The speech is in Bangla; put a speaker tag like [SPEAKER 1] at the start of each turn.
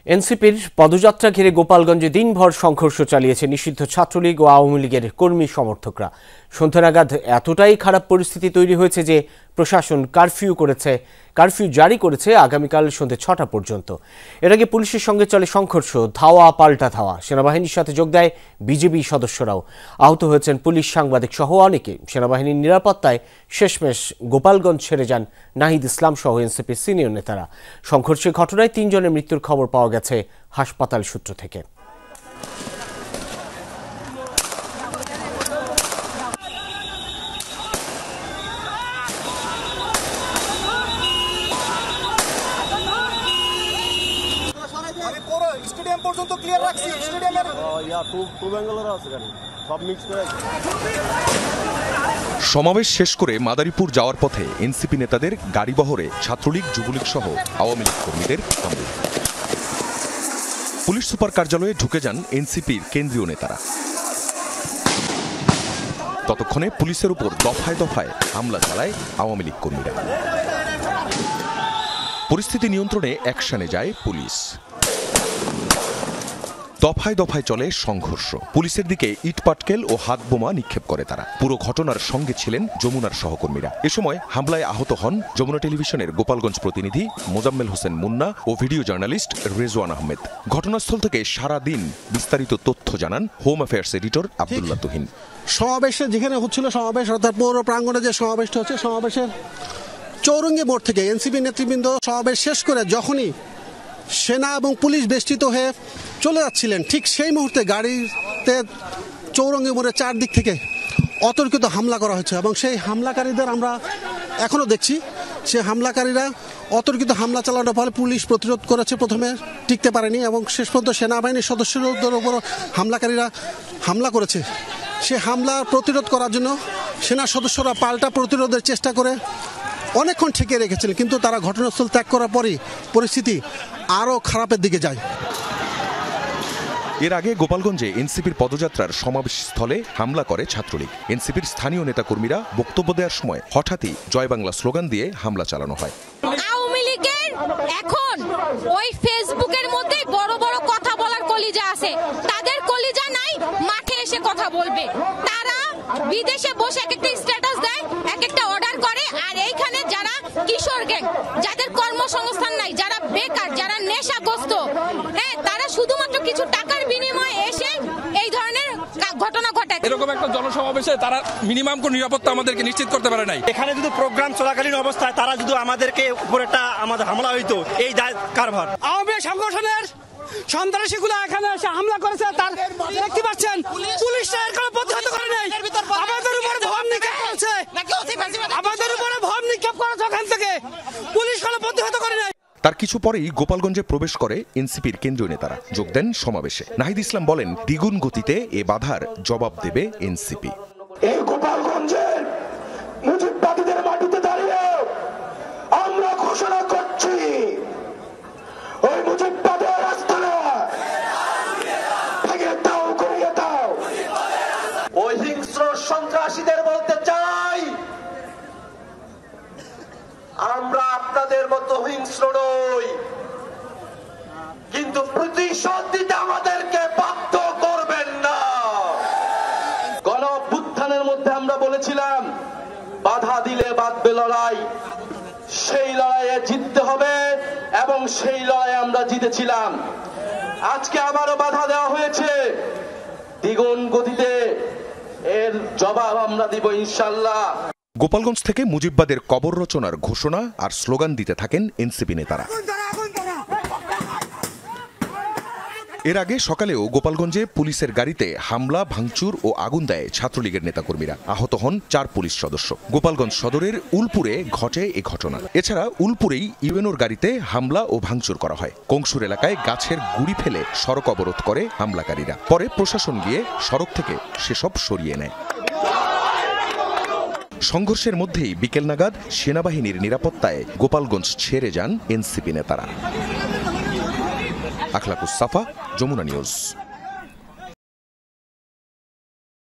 [SPEAKER 1] এনসিপির পদযাত্রা ঘিরে গোপালগঞ্জে দিনভর সংঘর্ষ চালিয়েছে নিষিদ্ধ ছাত্রলীগ ও আওয়ামী লীগের কর্মী সমর্থকরা। সন্ধ্যা নাগাদ এতটাই খারাপ পরিস্থিতি তৈরি হয়েছে যে প্রশাসন কারফিউ জারি করেছে আগামীকাল সন্ধ্যে ৬টা পর্যন্ত। এর আগে পুলিশের সঙ্গে চলে সংঘর্ষ, ধাওয়া পাল্টা ধাওয়া। সেনাবাহিনীর সাথে যোগ দেয় বিজেপি সদস্যরাও। আহত হয়েছেন পুলিশ, সাংবাদিক সহ অনেকে। সেনাবাহিনীর নিরাপত্তায় শেষমেশ গোপালগঞ্জ ছেড়ে যান নাহিদ ইসলাম সহ এনসিপির সিনিয়র নেতারা। সংঘর্ষের ঘটনায় ৩ জনের মৃত্যুর খবর পাওয়া গেছে হাসপাতাল সূত্র থেকে।
[SPEAKER 2] সমাবেশ শেষ করে মাদারীপুর যাওয়ার পথে এনসিপি নেতাদের গাড়িবহরে ছাত্রলীগ, যুবলীগ সহ আওয়ামী লীগ কর্মীদের হামলা। পুলিশ সুপার কার্যালয়ে ঢুকে যান এনসিপির কেন্দ্রীয় নেতারা। ততক্ষণে পুলিশের উপর দফায় দফায় হামলা চালায় আওয়ামী লীগ কর্মীরা। পরিস্থিতি নিয়ন্ত্রণে অ্যাকশনে যায় পুলিশ। দফায় দফায় চলে সংঘর্ষ। পুলিশের দিকে ইটপাটকেল ও হাত বোমা নিক্ষেপ করে তারা। পুরো ঘটনার সঙ্গে ছিলেন যমুনার সহকর্মীরা। এ সময় হামলায় আহত হন যমুনা টেলিভিশনের গোপালগঞ্জ প্রতিনিধি মোজাম্মেল হোসেন মুন্না ও ভিডিও জার্নালিস্ট রেজওয়ান আহমেদ। ঘটনাস্থল থেকে সারা দিন বিস্তারিত তথ্য জানান home affairs editor Abdullah Tuhin.
[SPEAKER 3] সমাবেশে যেখানে হচ্ছিল সমাবেশ, অর্থাৎ পৌর প্রাঙ্গণে যে সমাবেশটা হচ্ছে, সমাবেশের চৌরঙ্গি মোড় থেকে এনসিপি নেতৃবৃন্দ সমাবেশ শেষ করে যখনই সেনা এবং পুলিশ বেষ্টিত হয়ে চলে যাচ্ছিলেন, ঠিক সেই মুহূর্তে গাড়িতে চৌরঙ্গি মোড়ের চারদিক থেকে অতর্কিত হামলা করা হয়েছে এবং সেই হামলাকারীদের আমরা এখনও দেখছি। সেই হামলাকারীরা অতর্কিত হামলা চালানোর ফলে পুলিশ প্রতিরোধ করেছে, প্রথমে টিকতে পারেনি এবং শেষ পর্যন্ত সেনাবাহিনীর সদস্যদের উপর হামলাকারীরা হামলা করেছে। সে হামলা প্রতিরোধ করার জন্য সেনা সদস্যরা পাল্টা প্রতিরোধের চেষ্টা করে অনেকক্ষণ ঠেকে রেখেছিলেন, কিন্তু তারা ঘটনাস্থল ত্যাগ করার পরই পরিস্থিতি আরও খারাপের দিকে যায়।
[SPEAKER 2] এর আগে গোপালগঞ্জে এনসিপির পদযাত্রার সমাবেশ স্থলে হামলা করে ছাত্রলীগ। এনসিপির স্থানীয় নেতাকর্মীরা বক্তব্য দেওয়ার সময় হঠাৎই জয় বাংলা স্লোগান দিয়ে হামলা চালানো হয়।
[SPEAKER 4] আওয়ামী লীগের এখন ওই ফেসবুকের মধ্যে বড় বড় কথা বলার কলিজা আছে, তাদের কলিজা নাই, মাঠে এসে কথা বলবে। তারা বিদেশে বসে এক একটা স্ট্যাটাস দেয়, এক একটা অর্ডার করে, আর এইখানে যারা কিশোর গ্যাং, যাদের কর্মসংস্থান নাই, যারা বেকার, যারা নেশাগ্রস্ত, হ্যাঁ, তারা শুধুমাত্র কিছু টাকার বিনিময়ে এসে এই ধরনের ঘটনা ঘটায়।
[SPEAKER 5] এরকম একটা জনসমাবেশে তারা মিনিমাম কোন নিরাপত্তা আমাদেরকে নিশ্চিত করতে পারে নাই।
[SPEAKER 6] এখানে যদি প্রোগ্রাম চলাকালীন অবস্থায় তারা যদি আমাদেরকে উপর একটা আমাদের হামলা হইতো, এই দায় কারভার।
[SPEAKER 7] আওয়ামী সংগঠনের সন্ত্রাসীগুলো এখানে এসে হামলা করেছে, তার দেখতে পাচ্ছেন পুলিশরা এর কোনো প্রতিহত করে নাই। আমাদের উপরে ভম নিক্ষেপ করেছে, আমাদের উপরে ভম নিক্ষেপ করেছে, ওখান থেকে পুলিশ কোনো প্রতিহত করে নাই।
[SPEAKER 2] তার কিছু পরেই গোপালগঞ্জে প্রবেশ করে এনসিপির কেন্দ্রীয় নেতারা, যোগ দেন সমাবেশে। নাহিদ ইসলাম বলেন, দ্বিগুণ গতিতে এ বাধার জবাব দেবে এনসিপি।
[SPEAKER 8] এই গোপালগঞ্জের মুজিববাদীদের মাটিতে দাঁড়িয়ে আমরা ঘোষণা করছি, ওই মুজিববাদের রাস্তাটা ভেঙে দাও, করিয়ে দাও। ওই হিংস্র সন্ত্রাসীদের বলতে চাই, আমরা আপনাদের মতো হিংস্র নই, কিন্তু প্রতিশোধ দিতে আমাদেরকে বাধ্য করবেন না। গণ অভ্যুত্থানের মধ্যে আমরা বলেছিলাম, বাধা দিলে বাঁধবে লড়াই, সেই লড়াইয়ে জিততে হবে এবং সেই লড়াইয়ে আমরা জিতেছিলাম। আজকে আবারও বাধা দেওয়া হয়েছে, দ্বিগুণ গতিতে এর জবাব আমরা দিব ইনশাআল্লাহ।
[SPEAKER 2] গোপালগঞ্জ থেকে মুজিববাদের কবর রচনার ঘোষণা আর স্লোগান দিতে থাকেন এনসিপি নেতারা। এর আগে সকালেও গোপালগঞ্জে পুলিশের গাড়িতে হামলা, ভাঙচুর ও আগুন দেয় ছাত্রলীগের নেতাকর্মীরা। আহত হন 4 পুলিশ সদস্য। গোপালগঞ্জ সদরের উলপুরে ঘটে এ ঘটনা। এছাড়া উলপুরেই ইউএনওর গাড়িতে হামলা ও ভাঙচুর করা হয়। কংসুর এলাকায় গাছের গুড়ি ফেলে সড়ক অবরোধ করে হামলাকারীরা। পরে প্রশাসন গিয়ে সড়ক থেকে সেসব সরিয়ে নেয়। সংঘর্ষের মধ্যেই বিকেল নাগাদ সেনাবাহিনীর নিরাপত্তায় গোপালগঞ্জ ছেড়ে যান এনসিপি নেতারা। আখলাকুস সাফা, যমুনা নিউজ।